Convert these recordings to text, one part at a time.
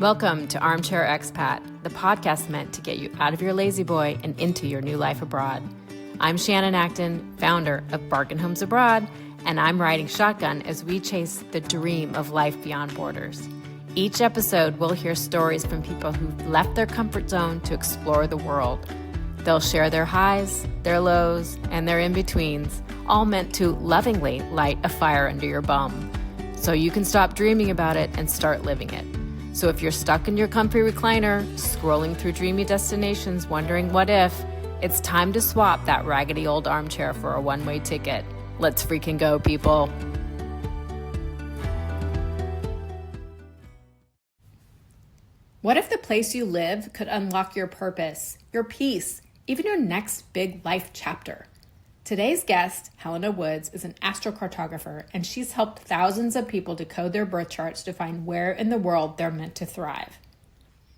Welcome to Armchair Expat, the podcast meant to get you out of your lazy boy and into your new life abroad. I'm Shannon Acton, founder of Bargain Homes Abroad, and I'm riding shotgun as we chase the dream of life beyond borders. Each episode, we'll hear stories from people who've left their comfort zone to explore the world. They'll share their highs, their lows, and their in-betweens, all meant to lovingly light a fire under your bum, so you can stop dreaming about it and start living it. So if you're stuck in your comfy recliner, scrolling through dreamy destinations, wondering what if, it's time to swap that raggedy old armchair for a one-way ticket. Let's freaking go, people. What if the place you live could unlock your purpose, your peace, even your next big life chapter? Today's guest, Helena Woods, is an astrocartographer, and she's helped thousands of people decode their birth charts to find where in the world they're meant to thrive.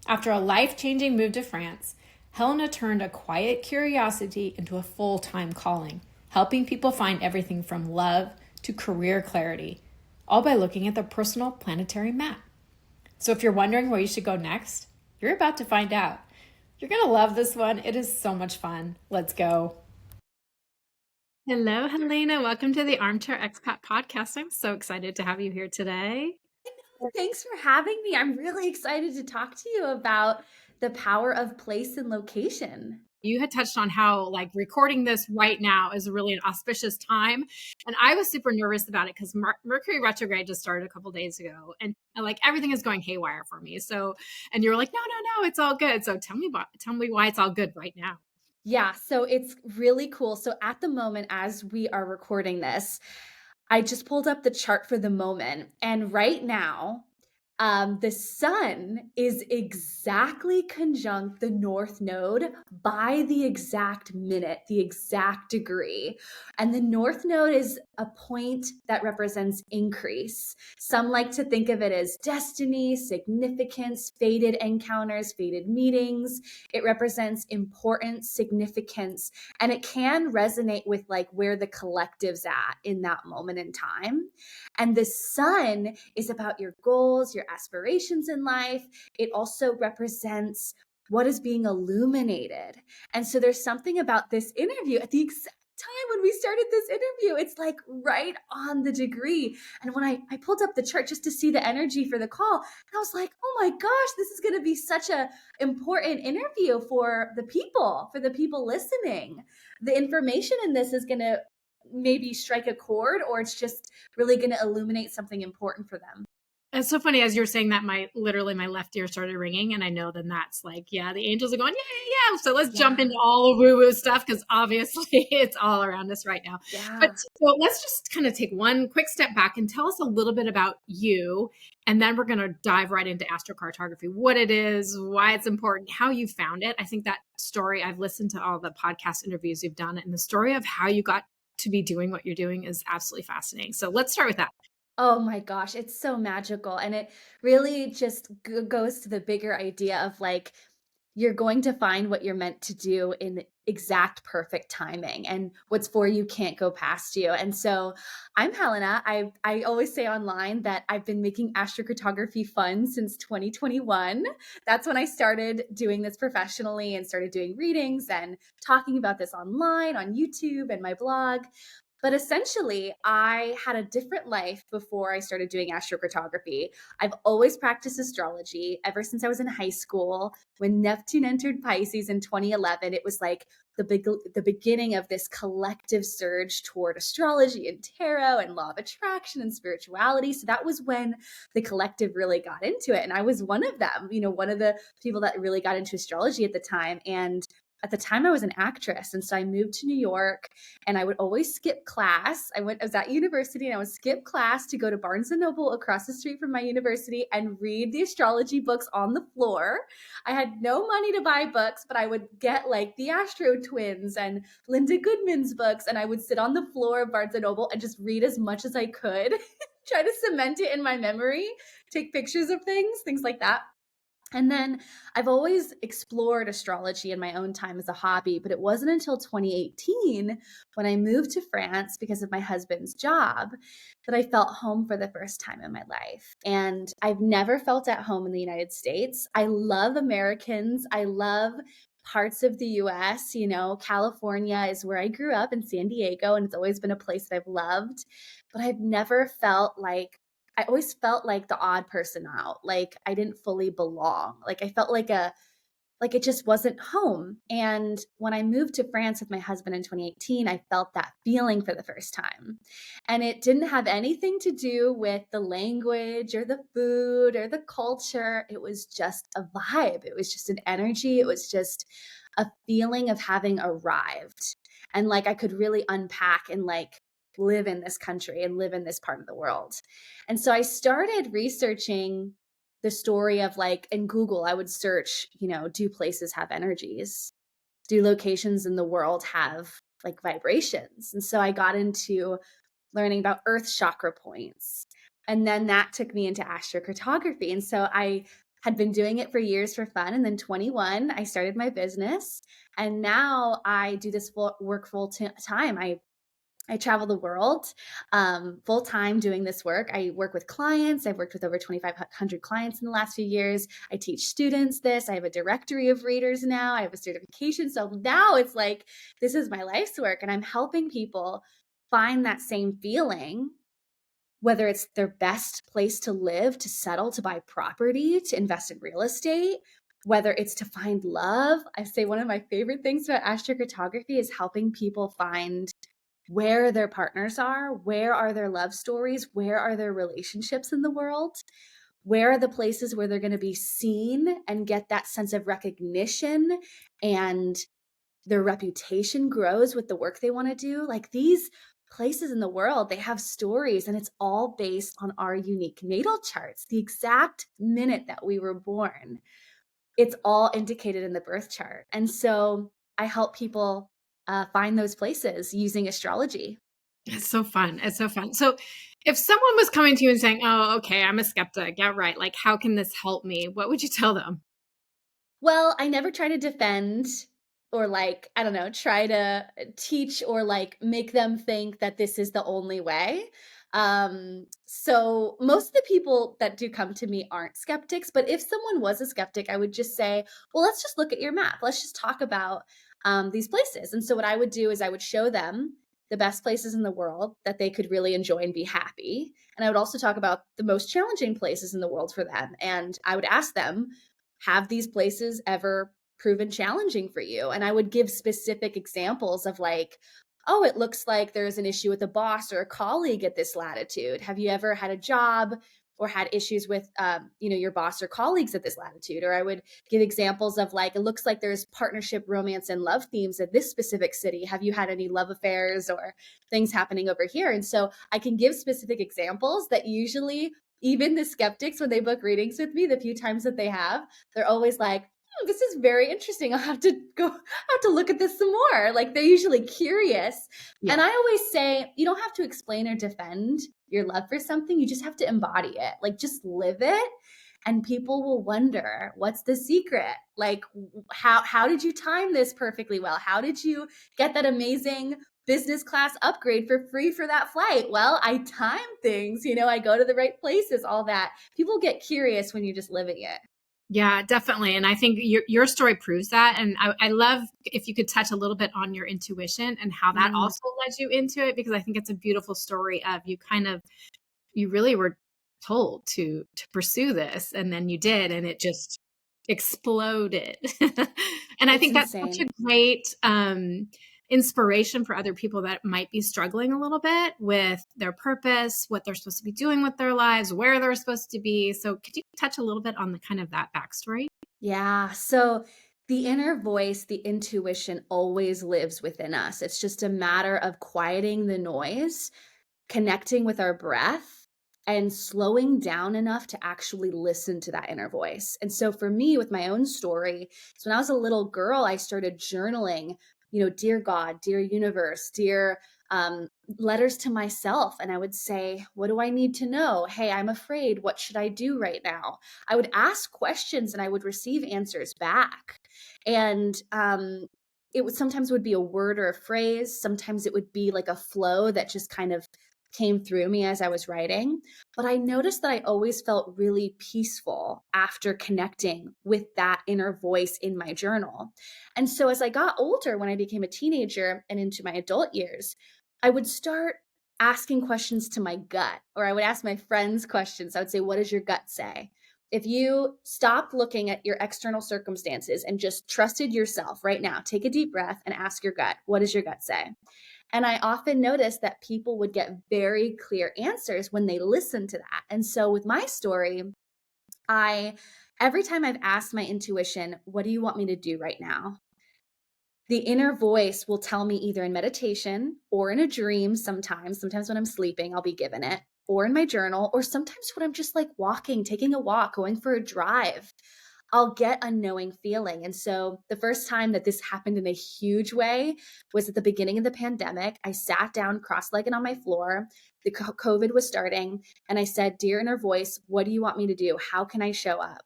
After a life-changing move to France, Helena turned a quiet curiosity into a full-time calling, helping people find everything from love to career clarity, all by looking at the personal planetary map. So if you're wondering where you should go next, you're about to find out. You're going to love this one. It is so much fun. Let's go. Hello, Helena. Welcome to the Armchair Expat podcast. I'm so excited to have you here today. Thanks for having me. I'm really excited to talk to you about the power of place and location. You had touched on how recording this right now is really an auspicious time. And I was super nervous about it because Mercury retrograde just started a couple days ago and everything is going haywire for me. So, and you were like, no, it's all good. So tell me why it's all good right now. Yeah, so it's really cool. So at the moment, as we are recording this, I just pulled up the chart for the moment. And right now, the sun is exactly conjunct the North Node by the exact minute, the exact degree. And the North Node is a point that represents increase. Some like to think of it as destiny, significance, fated encounters, fated meetings. It represents importance, significance, and it can resonate with where the collective's at in that moment in time. And the sun is about your goals, your aspirations in life. It also represents what is being illuminated. And so there's something about this interview at the exact time when we started this interview, it's right on the degree. And when I pulled up the chart just to see the energy for the call, I was like, oh my gosh, this is going to be such a important interview for the people listening. The information in this is going to maybe strike a chord, or it's just really going to illuminate something important for them. It's so funny as you're saying that my left ear started ringing, and I know then that's the angels are going, yeah. So let's jump into all the woo-woo stuff because obviously it's all around us right now. Yeah. But so let's just kind of take one quick step back and tell us a little bit about you, and then we're going to dive right into astrocartography, what it is, why it's important, how you found it. I think that story, I've listened to all the podcast interviews you've done, and the story of how you got to be doing what you're doing is absolutely fascinating. So let's start with that. Oh my gosh, it's so magical. And it really just goes to the bigger idea of you're going to find what you're meant to do in the exact perfect timing, and what's for you can't go past you. And so I'm Helena. I always say online that I've been making astrocartography fun since 2021. That's when I started doing this professionally and started doing readings and talking about this online on YouTube and my blog. But essentially, I had a different life before I started doing astrocartography. I've always practiced astrology ever since I was in high school. When Neptune entered Pisces in 2011, it was the beginning of this collective surge toward astrology and tarot and law of attraction and spirituality. So that was when the collective really got into it. And I was one of them, one of the people that really got into astrology at the time. And at the time I was an actress. And so I moved to New York and I would always skip class. I was at university and I would skip class to go to Barnes & Noble across the street from my university and read the astrology books on the floor. I had no money to buy books, but I would get the Astro Twins and Linda Goodman's books. And I would sit on the floor of Barnes & Noble and just read as much as I could, try to cement it in my memory, take pictures of things like that. And then I've always explored astrology in my own time as a hobby, but it wasn't until 2018 when I moved to France because of my husband's job that I felt home for the first time in my life. And I've never felt at home in the United States. I love Americans. I love parts of the US. You know, California is where I grew up in San Diego, and it's always been a place that I've loved. But I've never felt like I always felt like the odd person out, like I didn't fully belong. Like I felt like it just wasn't home. And when I moved to France with my husband in 2018, I felt that feeling for the first time. And it didn't have anything to do with the language or the food or the culture. It was just a vibe. It was just an energy. It was just a feeling of having arrived. And like I could really unpack and like live in this country and live in this part of the world. And so I started researching the story of like in Google, I would search, you know, do places have energies? Do locations in the world have like vibrations? And so I got into learning about earth chakra points. And then that took me into astrocartography. And so I had been doing it for years for fun. And then 21, I started my business. And now I do this work full time. I travel the world full time doing this work. I work with clients. I've worked with over 2,500 clients in the last few years. I teach students this. I have a directory of readers now. I have a certification. So now it's like, this is my life's work. And I'm helping people find that same feeling, whether it's their best place to live, to settle, to buy property, to invest in real estate, whether it's to find love. I say one of my favorite things about astrocartography is helping people find where their partners are, where are their love stories, where are their relationships in the world, where are the places where they're going to be seen and get that sense of recognition and their reputation grows with the work they want to do. Like these places in the world, they have stories, and it's all based on our unique natal charts. The exact minute that we were born, it's all indicated in the birth chart. And so I help people find those places using astrology. It's so fun. It's so fun. So if someone was coming to you and saying, oh, okay, I'm a skeptic. Yeah, right. Like, how can this help me? What would you tell them? Well, I never try to defend or like, I don't know, try to teach or like make them think that this is the only way. So most of the people that do come to me aren't skeptics, but if someone was a skeptic, I would just say, well, let's just look at your map. Let's just talk about these places. And so what I would do is I would show them the best places in the world that they could really enjoy and be happy. And I would also talk about the most challenging places in the world for them. And I would ask them, have these places ever proven challenging for you? And I would give specific examples of like, oh, it looks like there's an issue with a boss or a colleague at this latitude. Have you ever had a job or had issues with, your boss or colleagues at this latitude? Or I would give examples of like, it looks like there's partnership, romance, and love themes at this specific city. Have you had any love affairs or things happening over here? And so I can give specific examples that usually even the skeptics, when they book readings with me, the few times that they have, they're always like, this is very interesting. I'll have to look at this some more. Like they're usually curious. Yeah. And I always say, you don't have to explain or defend your love for something. You just have to embody it. Like just live it. And people will wonder, what's the secret? Like, how did you time this perfectly well? How did you get that amazing business class upgrade for free for that flight? Well, I time things, I go to the right places, all that. People get curious when you're just living it. Yeah, definitely. And I think your story proves that. And I love if you could touch a little bit on your intuition and how that also led you into it, because I think it's a beautiful story of you really were told to pursue this, and then you did, and it just exploded. And I think that's such a great inspiration for other people that might be struggling a little bit with their purpose, what they're supposed to be doing with their lives, where they're supposed to be. So could you touch a little bit on the kind of that backstory? Yeah. So the inner voice, the intuition always lives within us. It's just a matter of quieting the noise, connecting with our breath, and slowing down enough to actually listen to that inner voice. And so for me, with my own story, so when I was a little girl, I started journaling, dear God, dear universe, dear letters to myself, and I would say, what do I need to know? Hey, I'm afraid. What should I do right now? I would ask questions and I would receive answers back. And it would sometimes would be a word or a phrase. Sometimes it would be like a flow that just kind of came through me as I was writing. But I noticed that I always felt really peaceful after connecting with that inner voice in my journal. And so as I got older, when I became a teenager and into my adult years, I would start asking questions to my gut, or I would ask my friends questions. I would say, what does your gut say? If you stopped looking at your external circumstances and just trusted yourself right now, take a deep breath and ask your gut, what does your gut say? And I often noticed that people would get very clear answers when they listened to that. And so with my story, every time I've asked my intuition, what do you want me to do right now? The inner voice will tell me either in meditation or in a dream sometimes when I'm sleeping, I'll be given it, or in my journal, or sometimes when I'm just like walking, taking a walk, going for a drive. I'll get a knowing feeling. And so the first time that this happened in a huge way was at the beginning of the pandemic. I sat down cross-legged on my floor. The COVID was starting. And I said, dear inner voice, what do you want me to do? How can I show up?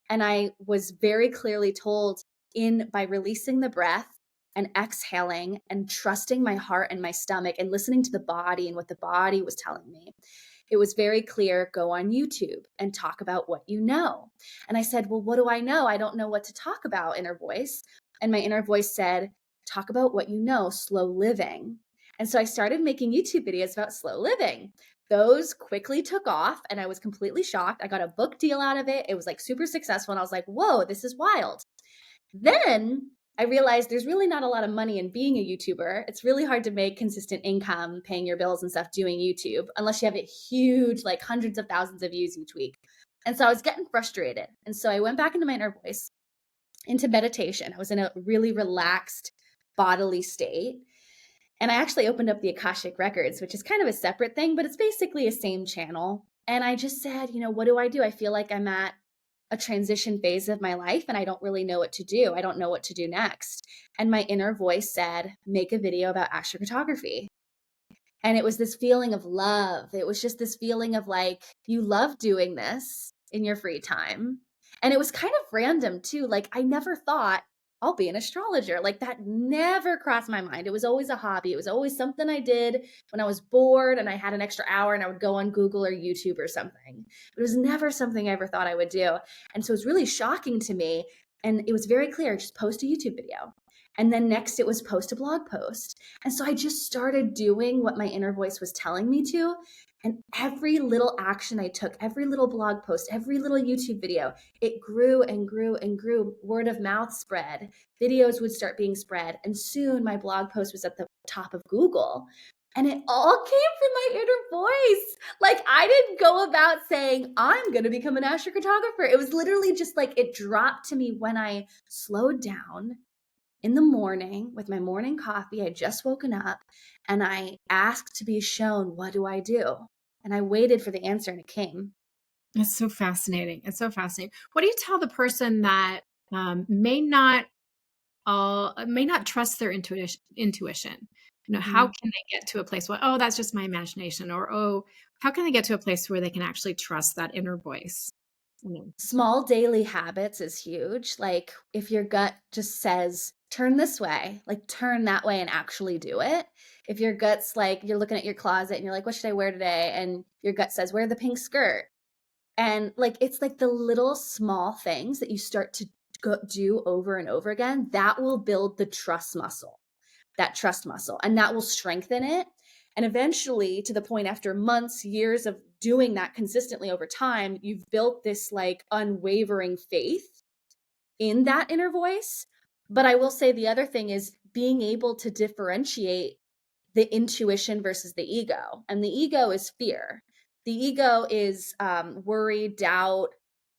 And I was very clearly told by releasing the breath and exhaling and trusting my heart and my stomach and listening to the body and what the body was telling me. It was very clear, go on YouTube and talk about what you know. And I said, well, what do I know? I don't know what to talk about, inner voice. And my inner voice said, talk about what you know, slow living. And so I started making YouTube videos about slow living. Those quickly took off and I was completely shocked. I got a book deal out of it. It was like super successful. And I was like, whoa, this is wild. Then I realized there's really not a lot of money in being a YouTuber. It's really hard to make consistent income paying your bills and stuff doing YouTube unless you have a huge, like hundreds of thousands of views each week. And so I was getting frustrated. And so I went back into my inner voice, into meditation. I was in a really relaxed bodily state. And I actually opened up the Akashic Records, which is kind of a separate thing, but it's basically a same channel. And I just said, what do? I feel like I'm at a transition phase of my life and I don't really know what to do. I don't know what to do next. And my inner voice said, make a video about astrocartography. And it was this feeling of love. It was just this feeling of like, you love doing this in your free time. And it was kind of random too. Like I never thought I'll be an astrologer. Like that never crossed my mind. It was always a hobby. It was always something I did when I was bored and I had an extra hour and I would go on Google or YouTube or something. But it was never something I ever thought I would do. And so it was really shocking to me. And it was very clear, just post a YouTube video. And then next it was post a blog post. And so I just started doing what my inner voice was telling me to. And every little action I took, every little blog post, every little YouTube video, it grew and grew and grew. Word of mouth spread. Videos would start being spread. And soon my blog post was at the top of Google. And it all came from my inner voice. Like I didn't go about saying, I'm going to become an astrocartographer. It was literally just like it dropped to me when I slowed down in the morning with my morning coffee. I just woken up and I asked to be shown, what do I do? And I waited for the answer and it came. It's so fascinating. It's so fascinating. What do you tell the person that may not trust their intuition? How can they get to a place where, oh, that's just my imagination, or, oh, how can they get to a place where they can actually trust that inner voice? Small daily habits is huge. Like if your gut just says, turn this way, like turn that way and actually do it. If your gut's like, you're looking at your closet and you're like, what should I wear today? And your gut says, wear the pink skirt. And like, it's like the little small things that you start to do over and over again, that will build the trust muscle, and that will strengthen it. And eventually, to the point after months, years of doing that consistently over time, you've built this like unwavering faith in that inner voice. But I will say the other thing is being able to differentiate the intuition versus the ego. And the ego is fear. The ego is worry, doubt.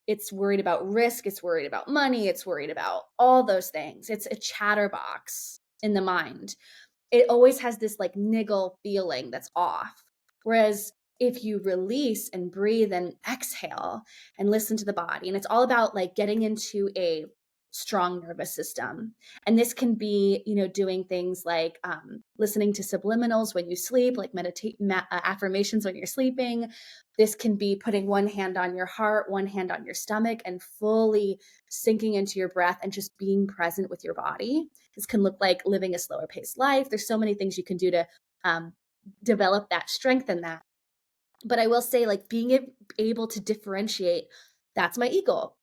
It's worried about risk. It's worried about money. It's worried about all those things. It's a chatterbox in the mind. It always has this like niggle feeling that's off. Whereas if you release and breathe and exhale and listen to the body, and it's all about like getting into a strong nervous system. And this can be, doing things like listening to subliminals when you sleep, like affirmations when you're sleeping. This can be putting one hand on your heart, one hand on your stomach, and fully sinking into your breath and just being present with your body. This can look like living a slower paced life. There's so many things you can do to develop that, strengthen that. But I will say, like, being able to differentiate, that's my ego,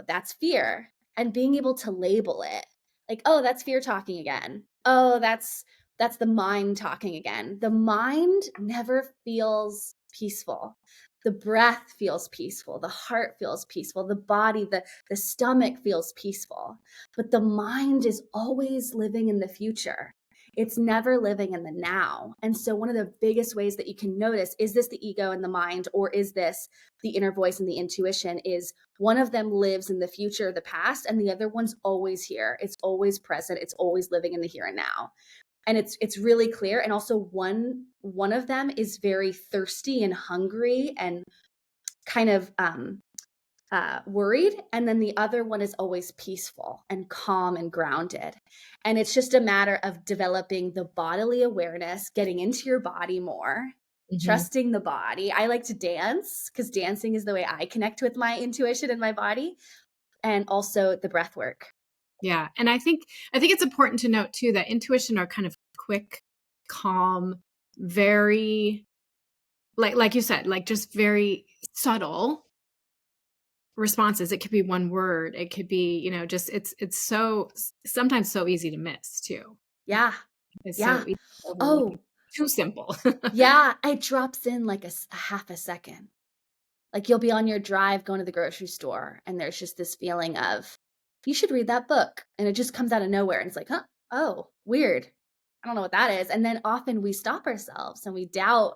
that's fear, and being able to label it. Like, oh, that's fear talking again. Oh, that's the mind talking again. The mind never feels peaceful. The breath feels peaceful. The heart feels peaceful. The body, the stomach feels peaceful. But the mind is always living in the future. It's never living in the now. And so one of the biggest ways that you can notice, is this the ego and the mind, or is this the inner voice and the intuition, is one of them lives in the future, the past, and the other one's always here. It's always present. It's always living in the here and now. And it's really clear. And also one of them is very thirsty and hungry and kind of worried, and then the other one is always peaceful and calm and grounded. And it's just a matter of developing the bodily awareness, getting into your body more, trusting the body. I like to dance because dancing is the way I connect with my intuition and my body, and also the breath work. Yeah. And I think it's important to note too that intuition are kind of quick, calm, very, like you said, like just very subtle responses. It could be one word. It could be, just it's so sometimes so easy to miss too. Yeah. It's Yeah. so easy to overlook. Oh, Too simple. yeah. It drops in like a half a second. Like you'll be on your drive going to the grocery store, and there's just this feeling of, you should read that book. And it just comes out of nowhere. And it's like, huh, oh, weird. I don't know what that is. And then often we stop ourselves and we doubt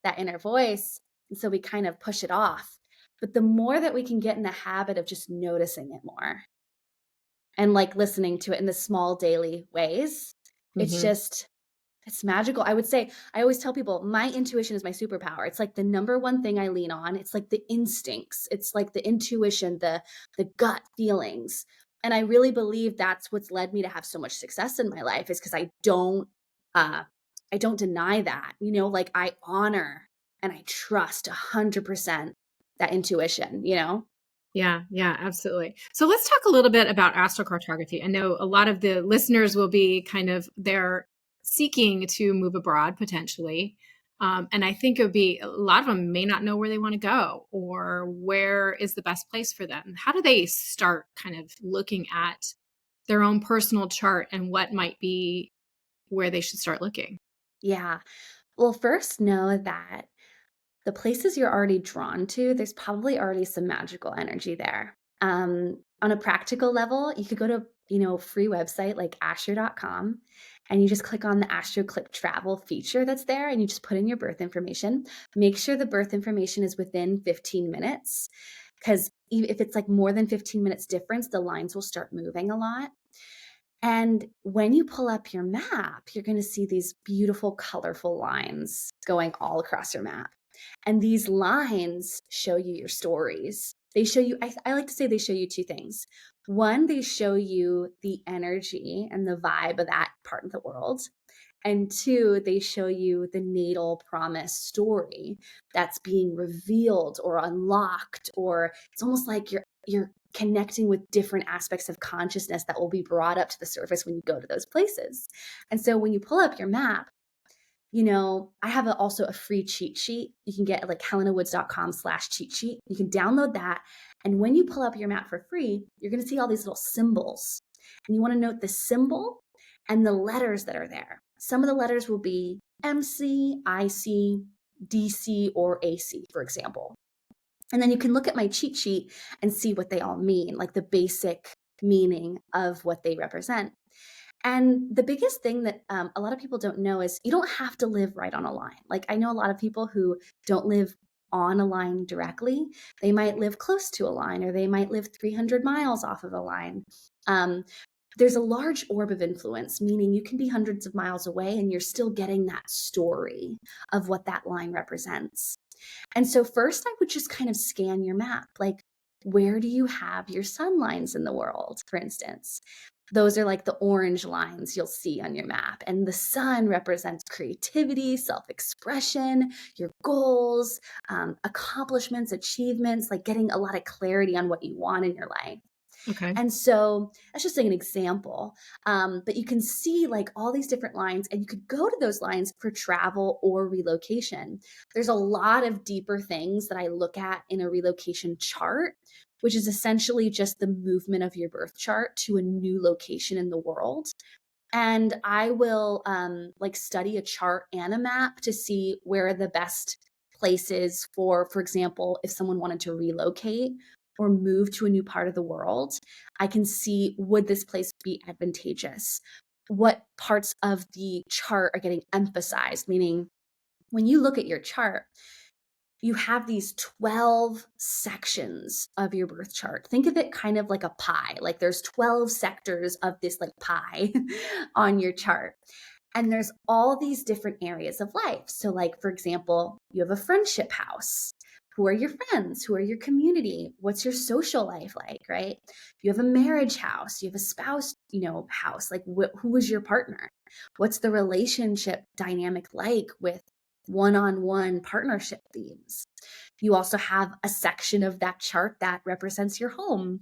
that inner voice. And so we kind of push it off. But the more that we can get in the habit of just noticing it more and like listening to it in the small daily ways, it's magical. I would say, I always tell people my intuition is my superpower. It's like the number one thing I lean on. It's like the instincts. It's like the intuition, the gut feelings. And I really believe that's what's led me to have so much success in my life, is because I don't deny that, like I honor and I trust 100% that intuition, Yeah, absolutely. So let's talk a little bit about astrocartography. I know a lot of the listeners will be they're seeking to move abroad potentially. And I think it would be, a lot of them may not know where they want to go or where is the best place for them. How do they start kind of looking at their own personal chart and what might be where they should start looking? Yeah. Well, first know that the places you're already drawn to, there's probably already some magical energy there. On a practical level, you could go to, a free website like astro.com, and you just click on the Astro Click travel feature that's there, and you just put in your birth information. Make sure the birth information is within 15 minutes, because if it's like more than 15 minutes difference, the lines will start moving a lot. And when you pull up your map, you're going to see these beautiful, colorful lines going all across your map. And these lines show you your stories. They show you, I like to say they show you two things. One, they show you the energy and the vibe of that part of the world. And two, they show you the natal promise story that's being revealed or unlocked, or it's almost like you're connecting with different aspects of consciousness that will be brought up to the surface when you go to those places. And so when you pull up your map, I have also a free cheat sheet. You can get like helenawoods.com/cheat sheet. You can download that. And when you pull up your map for free, you're going to see all these little symbols. And you want to note the symbol and the letters that are there. Some of the letters will be MC, IC, DC, or AC, for example. And then you can look at my cheat sheet and see what they all mean, like the basic meaning of what they represent. And the biggest thing that a lot of people don't know is you don't have to live right on a line. Like I know a lot of people who don't live on a line directly. They might live close to a line, or they might live 300 miles off of a line. There's a large orb of influence, meaning you can be hundreds of miles away and you're still getting that story of what that line represents. And so first I would just kind of scan your map. Like, where do you have your sun lines in the world, for instance? Those are like the orange lines you'll see on your map. And the sun represents creativity, self-expression, your goals, accomplishments, achievements, like getting a lot of clarity on what you want in your life. Okay. And so that's just like an example. But you can see like all these different lines, and you could go to those lines for travel or relocation. There's a lot of deeper things that I look at in a relocation chart, which is essentially just the movement of your birth chart to a new location in the world. And I will like study a chart and a map to see where are the best places for example, if someone wanted to relocate or move to a new part of the world, I can see, would this place be advantageous? What parts of the chart are getting emphasized? Meaning, when you look at your chart, you have these 12 sections of your birth chart. Think of it kind of like a pie. Like there's 12 sectors of this like pie on your chart. And there's all these different areas of life. So like, for example, you have a friendship house. Who are your friends? Who are your community? What's your social life like, right? You have a marriage house, you have a spouse, house. Like who is your partner? What's the relationship dynamic like with one-on-one partnership themes? You also have a section of that chart that represents your home.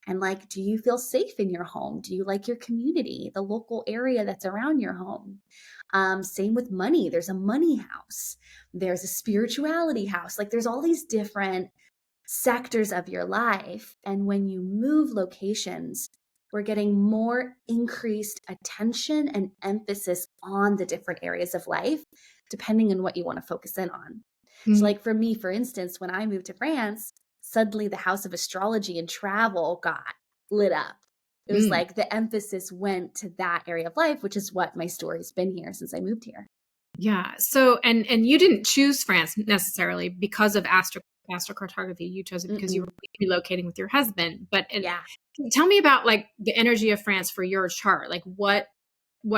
And like, do you feel safe in your home? Do you like your community, the local area that's around your home? Same with money. There's a money house. There's a spirituality house. Like there's all these different sectors of your life. And when you move locations, we're getting more increased attention and emphasis on the different areas of life, depending on what you want to focus in on. So like for me, for instance, when I moved to France, suddenly the house of astrology and travel got lit up. It was like the emphasis went to that area of life, which is what my story's been here since I moved here. Yeah. So, and you didn't choose France necessarily because of astrocartography. You chose it because you were relocating with your husband. But Yeah. tell me about like the energy of France for your chart. Like what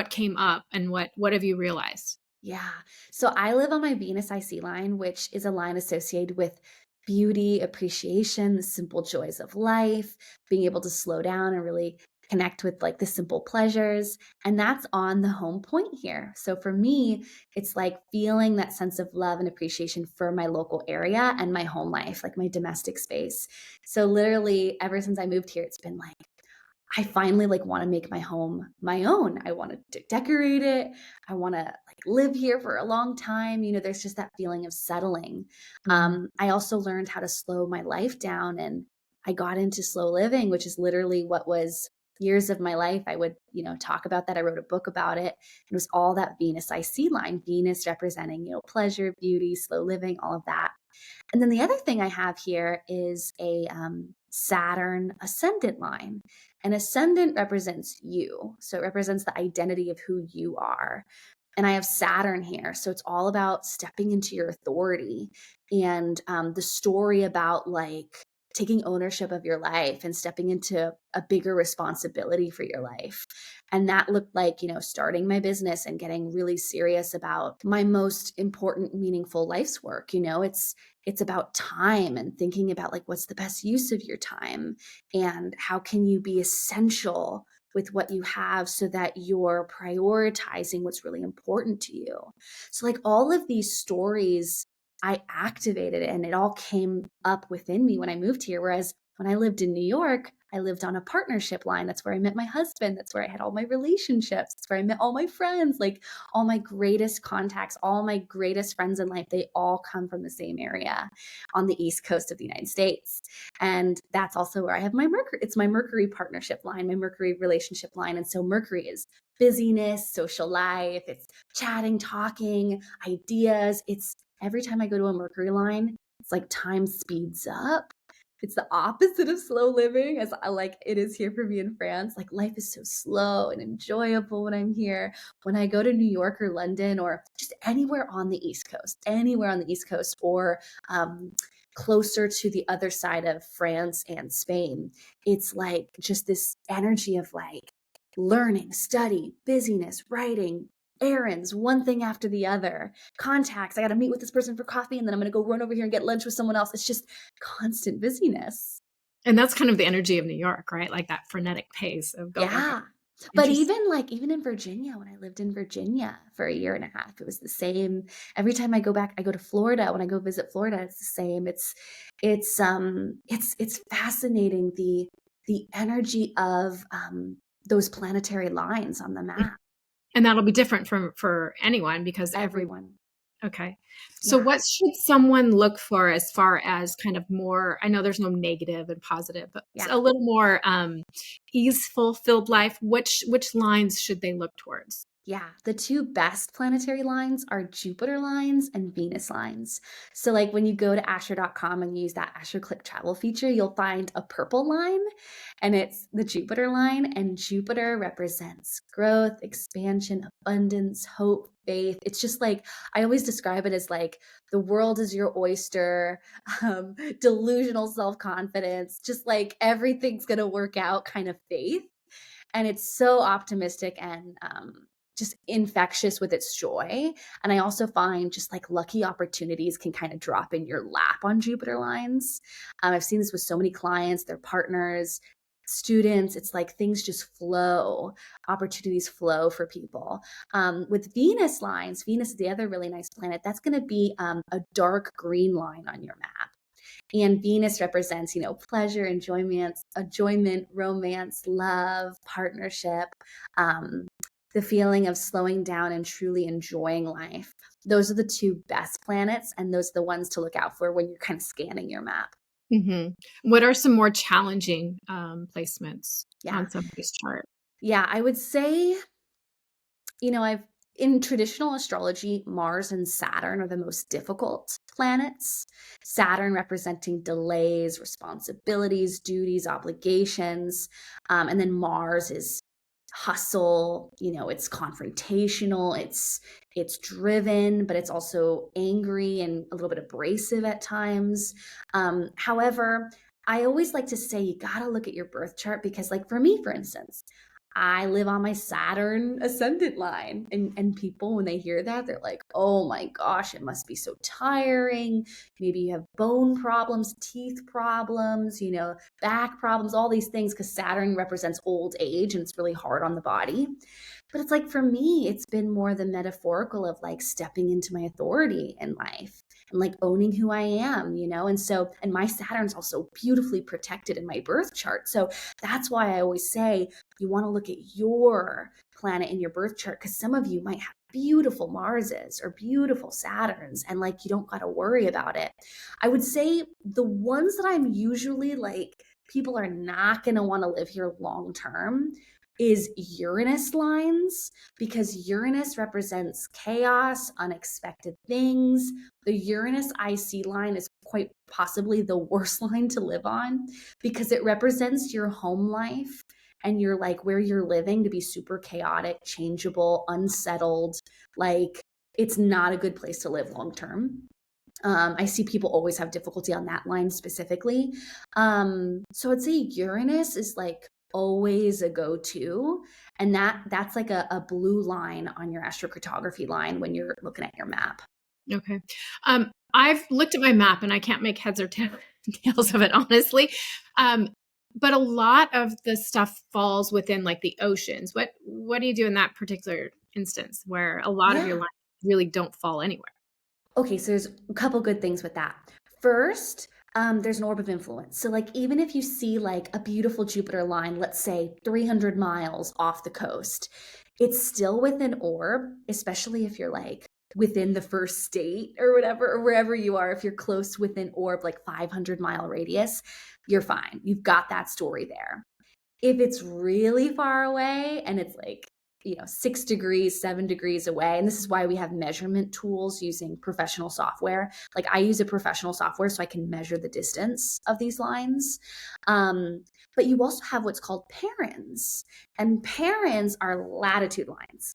came up and what have you realized? Yeah. So I live on my Venus IC line, which is a line associated with beauty, appreciation, the simple joys of life, being able to slow down and really connect with like the simple pleasures. And that's on the home point here. So for me, it's like feeling that sense of love and appreciation for my local area and my home life, like my domestic space. So literally ever since I moved here, it's been like, I finally like want to make my home my own. I want to decorate it. I want to like live here for a long time. There's just that feeling of settling. I also learned how to slow my life down, and I got into slow living, which is literally what was years of my life. I would, talk about that. I wrote a book about it. It was all that Venus IC line, Venus representing, pleasure, beauty, slow living, all of that. And then the other thing I have here is a Saturn ascendant line. An ascendant represents you. So it represents the identity of who you are. And I have Saturn here. So it's all about stepping into your authority and the story about like taking ownership of your life and stepping into a bigger responsibility for your life. And that looked like, starting my business and getting really serious about my most important, meaningful life's work. It's about time and thinking about like, what's the best use of your time and how can you be essential with what you have so that you're prioritizing what's really important to you. So like all of these stories, I activated it and it all came up within me when I moved here. Whereas when I lived in New York, I lived on a partnership line. That's where I met my husband. That's where I had all my relationships. That's where I met all my friends, like all my greatest contacts, all my greatest friends in life. They all come from the same area on the East Coast of the United States. And that's also where I have my Mercury. It's my Mercury partnership line, my Mercury relationship line. And so Mercury is busyness, social life. It's chatting, talking, ideas. It's every time I go to a Mercury line, it's like time speeds up. It's the opposite of slow living, as I like it is here for me in France. Like life is so slow and enjoyable when I'm here. When I go to New York or London or just anywhere on the East Coast, or closer to the other side of France and Spain, it's like just this energy of like learning, study, busyness, writing, errands, one thing after the other, contacts. I got to meet with this person for coffee and then I'm going to go run over here and get lunch with someone else. It's just constant busyness. And that's kind of the energy of New York, right? Like that frenetic pace of go, go, go. Yeah. But Interesting. even in Virginia, when I lived in Virginia for a year and a half, it was the same. Every time I go back, I go to Florida. When I go visit Florida, it's the same. It's fascinating, the energy of those planetary lines on the map. And that'll be different for anyone because Everyone. okay. So Yeah. what should someone look for as far as kind of more, I know there's no negative and positive, but Yeah. a little more easeful filled life. Which lines should they look towards? Yeah, the two best planetary lines are Jupiter lines and Venus lines. So, like when you go to astro.com and use that Astro Click travel feature, you'll find a purple line and it's the Jupiter line. And Jupiter represents growth, expansion, abundance, hope, faith. It's just like, I always describe it as like the world is your oyster, delusional self confidence, just like everything's going to work out kind of faith. And it's so optimistic and just infectious with its joy. And I also find just like lucky opportunities can kind of drop in your lap on Jupiter lines. I've seen this with so many clients, their partners, students. It's like things just flow, opportunities flow for people. With Venus lines, Venus is the other really nice planet. That's going to be a dark green line on your map. And Venus represents, pleasure, enjoyment, romance, love, partnership, the feeling of slowing down and truly enjoying life. Those are the two best planets, and those are the ones to look out for when you're kind of scanning your map. What are some more challenging placements Yeah. on somebody's chart? Yeah, I would say, in traditional astrology, Mars and Saturn are the most difficult planets. Saturn representing delays, responsibilities, duties, obligations. And then Mars is hustle, it's confrontational, it's driven, but it's also angry and a little bit abrasive at times. However, I always like to say you got to look at your birth chart because, like, for me, for instance, I live on my Saturn ascendant line. And people, when they hear that, they're like, oh my gosh, it must be so tiring. Maybe you have bone problems, teeth problems, back problems, all these things, because Saturn represents old age and it's really hard on the body. But it's like, for me, it's been more the metaphorical of like stepping into my authority in life and like owning who I am, and my Saturn's also beautifully protected in my birth chart. So that's why I always say you want to look at your planet in your birth chart, because some of you might have beautiful Marses or beautiful Saturns, and like you don't got to worry about it. I would say the ones that I'm usually like, people are not going to want to live here long term is Uranus lines, because Uranus represents chaos, unexpected things. The Uranus IC line is quite possibly the worst line to live on because it represents your home life and you're like where you're living to be super chaotic, changeable, unsettled. Like, it's not a good place to live long term. I see people always have difficulty on that line specifically. So I'd say Uranus is like always a go-to, and that's like a blue line on your astrocartography line when you're looking at your map. Okay. I've looked at my map and I can't make heads or tails of it, honestly. But a lot of the stuff falls within like the oceans. What do you do in that particular instance where a lot of your Yeah. lines really don't fall anywhere? Okay, so there's a couple good things with that. First, there's an orb of influence. So, like, even if you see like a beautiful Jupiter line, let's say 300 miles off the coast, it's still within orb, especially if you're like within the first state or whatever, or wherever you are. If you're close within orb, like 500-mile radius, you're fine. You've got that story there. If it's really far away and it's like, 6 degrees, 7 degrees away, and this is why we have measurement tools using professional software. Like, I use a professional software so I can measure the distance of these lines. But you also have what's called parens, and parens are latitude lines.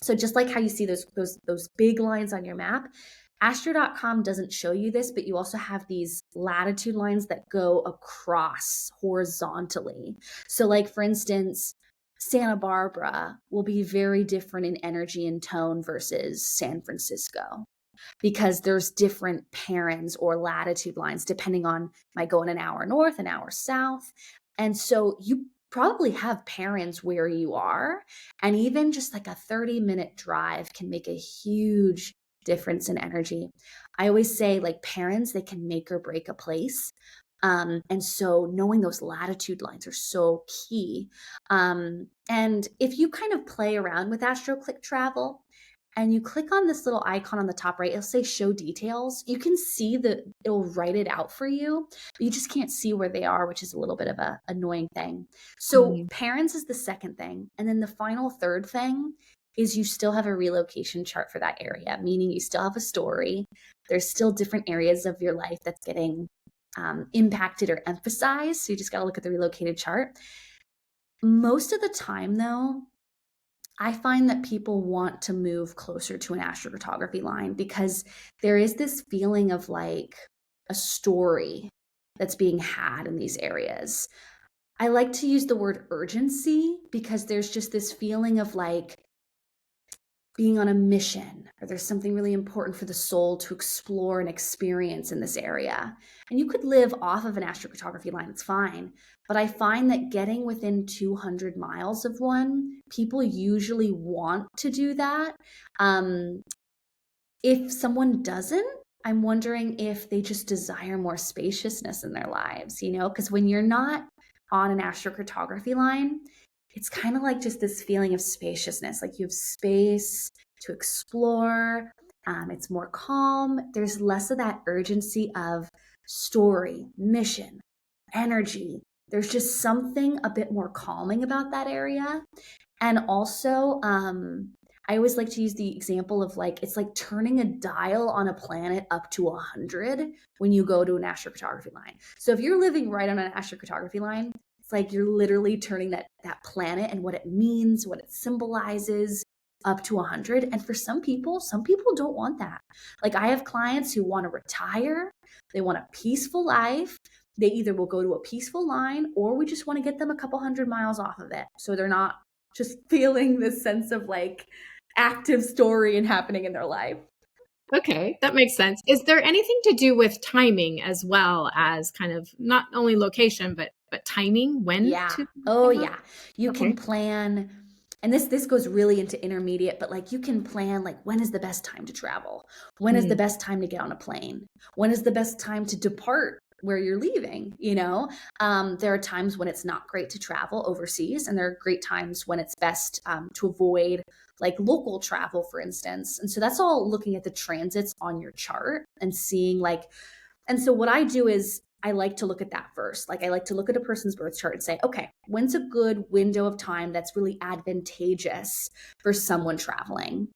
So just like how you see those big lines on your map, Astro.com doesn't show you this, but you also have these latitude lines that go across horizontally. So, like, for instance, Santa Barbara will be very different in energy and tone versus San Francisco. because there's different parens or latitude lines depending on, am I going an hour north, an hour south? And so you probably have parents where you are, and even just like a 30-minute drive can make a huge difference in energy. I always say, like, parents, they can make or break a place. And so knowing those latitude lines are so key. And if you kind of play around with AstroClick Travel and you click on this little icon on the top right, it'll say show details. You can see that it'll write it out for you, but you just can't see where they are, which is a little bit of a annoying thing. So parents is the second thing. And then the final third thing is you still have a relocation chart for that area, meaning you still have a story. There's still different areas of your life that's getting impacted or emphasized. So you just got to look at the relocated chart. Most of the time, though, I find that people want to move closer to an astrocartography line because there is this feeling of like a story that's being had in these areas. I like to use the word urgency because there's just this feeling of like being on a mission, or there's something really important for the soul to explore and experience in this area. And you could live off of an astrocartography line, it's fine. But I find that getting within 200 miles of one, people usually want to do that. If someone doesn't, I'm wondering if they just desire more spaciousness in their lives, you know, because when you're not on an astrocartography line, it's kind of like just this feeling of spaciousness, like you have space to explore. It's more calm. There's less of that urgency of story, mission, energy. There's just something a bit more calming about that area. And also, I always like to use the example of like, it's like turning a dial on a planet up to 100 when you go to an astrocartography line. So if you're living right on an astrocartography line, it's like you're literally turning that planet and what it means, what it symbolizes up to 100. And for some people don't want that. Like I have clients who want to retire. They want a peaceful life. They either will go to a peaceful line or we just want to get them a couple 100 miles off of it. So they're not just feeling this sense of like active story and happening in their life. Okay, that makes sense. Is there anything to do with timing as well as kind of not only location, but timing when to? Yeah. You can plan, and this goes really into intermediate, but like you can plan like when is the best time to travel? When is the best time to get on a plane? When is the best time to depart where you're leaving? You know, there are times when it's not great to travel overseas, and there are great times when it's best to avoid like local travel, for instance. And so that's all looking at the transits on your chart and seeing like, and so what I do is I like to look at that first. Like I like to look at a person's birth chart and say, okay, when's a good window of time that's really advantageous for someone traveling?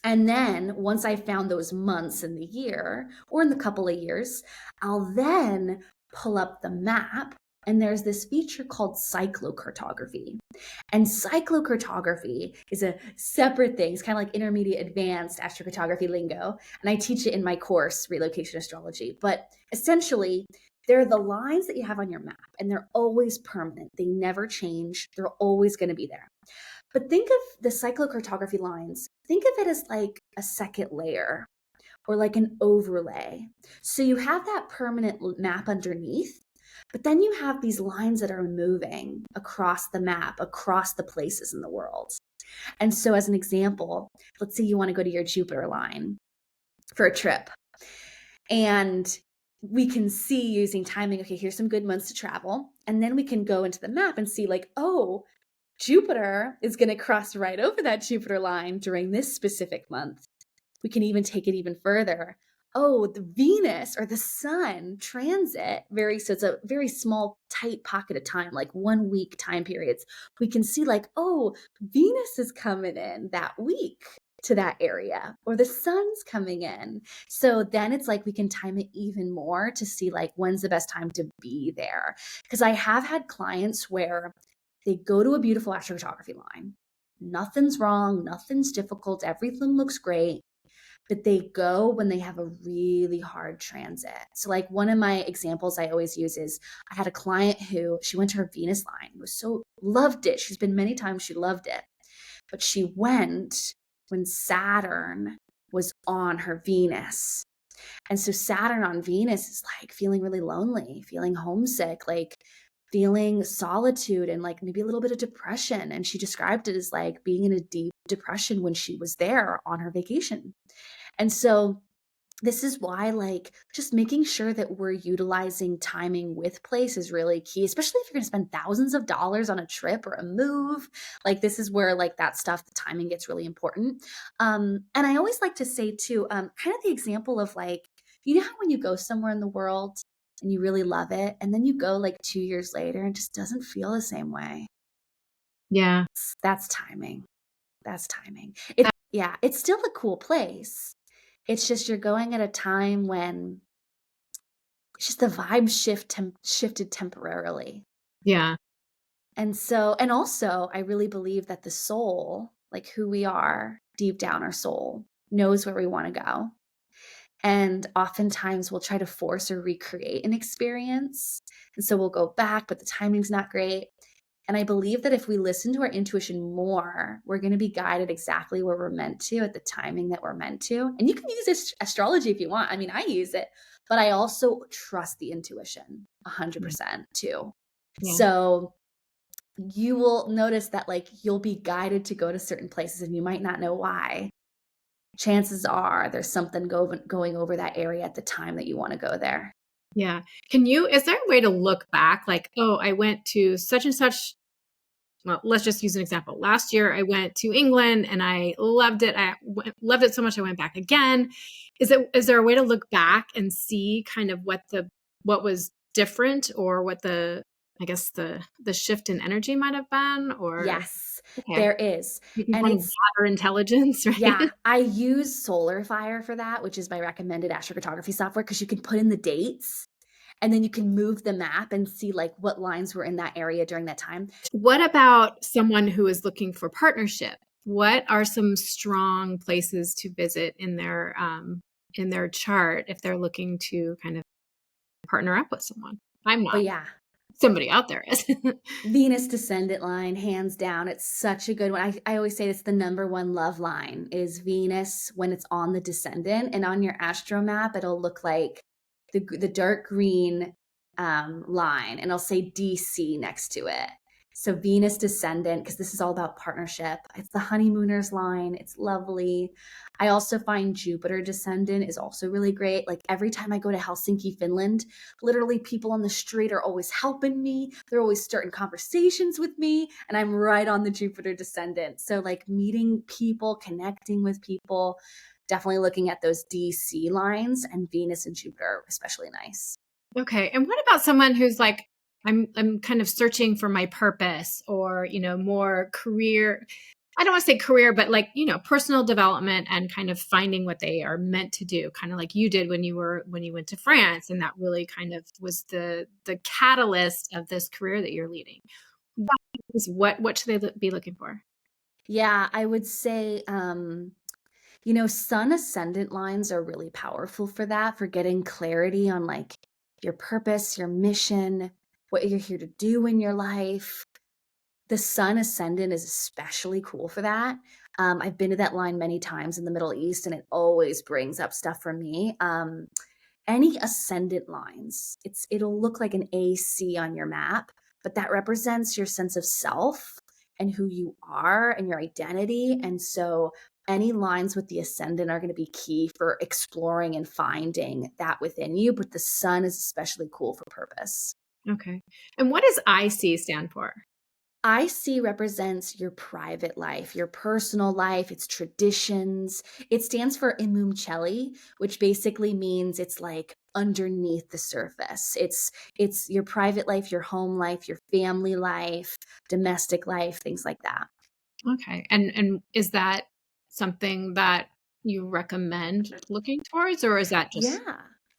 And then once I found those months in the year or in the couple of years, I'll then pull up the map. And there's this feature called cyclocartography. And cyclocartography is a separate thing. It's kind of like intermediate advanced astrocartography lingo. And I teach it in my course, Relocation Astrology. But essentially, they're the lines that you have on your map, and they're always permanent. They never change. They're always going to be there. But think of the cyclocartography lines, think of it as like a second layer or like an overlay. So you have that permanent map underneath, but then you have these lines that are moving across the map, across the places in the world. And so as an example, let's say you want to go to your Jupiter line for a trip. And we can see using timing, okay, here's some good months to travel. And then we can go into the map and see like, oh, Jupiter is going to cross right over that Jupiter line during this specific month. We can even take it even further. Oh, the Venus or the sun transit, so it's a very small, tight pocket of time, like 1 week time periods. We can see like, oh, Venus is coming in that week to that area, or the sun's coming in. So then it's like we can time it even more to see like when's the best time to be there. Because I have had clients where they go to a beautiful astrocartography line. Nothing's wrong, nothing's difficult, everything looks great. But they go when they have a really hard transit. So like one of my examples I always use is I had a client who she went to her Venus line, loved it. She's been many times, she loved it. But she went when Saturn was on her Venus. And so Saturn on Venus is like feeling really lonely, feeling homesick, like feeling solitude and like maybe a little bit of depression. And she described it as like being in a deep depression when she was there on her vacation. And so this is why like just making sure that we're utilizing timing with place is really key, especially if you're going to spend thousands of dollars on a trip or a move. Like this is where like that stuff, the timing gets really important. And I always like to say too, kind of the example of like, you know how when you go somewhere in the world and you really love it, and then you go like 2 years later and it just doesn't feel the same way. Yeah. That's timing. That's timing. It's still a cool place. It's just you're going at a time when it's just the vibe shifted temporarily. Yeah. And also, I really believe that the soul, like who we are, deep down our soul, knows where we want to go. And oftentimes we'll try to force or recreate an experience. And so we'll go back, but the timing's not great. And I believe that if we listen to our intuition more, we're going to be guided exactly where we're meant to at the timing that we're meant to. And you can use astrology if you want. I mean, I use it, but I also trust the intuition 100% too. Yeah. So you will notice that like you'll be guided to go to certain places and you might not know why. Chances are there's something going over that area at the time that you want to go there. Yeah. Is there a way to look back? Like, oh, I went to such and such. Well, let's just use an example. Last year I went to England and I loved it. Loved it so much I went back again. Is there a way to look back and see kind of what was different, or what the shift in energy might have been? Or Yes, okay, there is. you can And kind of it's gather intelligence, right? Yeah, I use Solar Fire for that, which is my recommended astrocartography software, because you can put in the dates and then you can move the map and see like what lines were in that area during that time. What about someone who is looking for partnership? What are some strong places to visit in their chart if they're looking to kind of partner up with someone? I'm Oh not. yeah, Somebody out there is. Venus descendant line, hands down. It's such a good one. I always say it's the number one love line is Venus when it's on the descendant, and on your astro map, it'll look like the dark green line, and it'll say DC next to it. So Venus descendant, because this is all about partnership. It's the honeymooners line. It's lovely. I also find Jupiter descendant is also really great. Like every time I go to Helsinki, Finland, literally people on the street are always helping me. They're always starting conversations with me, and I'm right on the Jupiter descendant. So like meeting people, connecting with people, definitely looking at those DC lines, and Venus and Jupiter, especially nice. Okay. And what about someone who's like, I'm kind of searching for my purpose, or, more career. I don't want to say career, but like, personal development and kind of finding what they are meant to do, kind of like you did when you went to France. And that really kind of was the catalyst of this career that you're leading. What should they be looking for? Yeah, I would say, sun ascendant lines are really powerful for that, for getting clarity on like your purpose, your mission, what you're here to do in your life. The sun ascendant is especially cool for that. I've been to that line many times in the Middle East, and it always brings up stuff for me. Any ascendant lines, it'll look like an AC on your map, but that represents your sense of self and who you are and your identity. And so any lines with the ascendant are going to be key for exploring and finding that within you. But the sun is especially cool for purpose. Okay. And what does IC stand for? IC represents your private life, your personal life, its traditions. It stands for Imum Celi, which basically means it's like underneath the surface. It's your private life, your home life, your family life, domestic life, things like that. Okay. And is that something that you recommend looking towards, or is that just Yeah.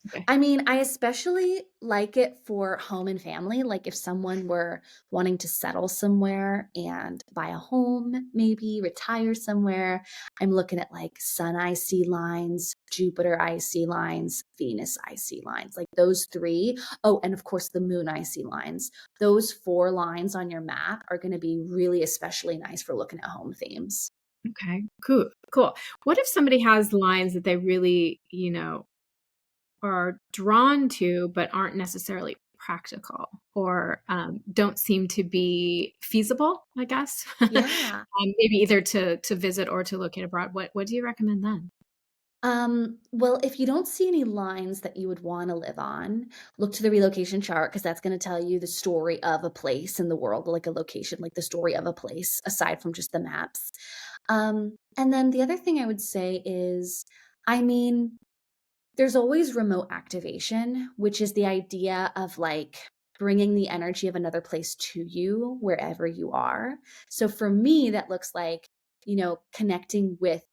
okay? I mean, I especially like it for home and family. Like if someone were wanting to settle somewhere and buy a home, maybe retire somewhere, I'm looking at like Sun IC lines, Jupiter IC lines, Venus IC lines, like those three. Oh, and of course the Moon IC lines. Those four lines on your map are going to be really especially nice for looking at home themes. Okay, cool. Cool. What if somebody has lines that they really, are drawn to, but aren't necessarily practical or don't seem to be feasible, I guess? Yeah. Maybe either to visit or to locate abroad. What do you recommend then? Well, if you don't see any lines that you would want to live on, look to the relocation chart because that's going to tell you the story of a place in the world, like a location, like the story of a place, aside from just the maps. And then the other thing I would say is, I mean, there's always remote activation, which is the idea of like bringing the energy of another place to you wherever you are. So for me, that looks like, connecting with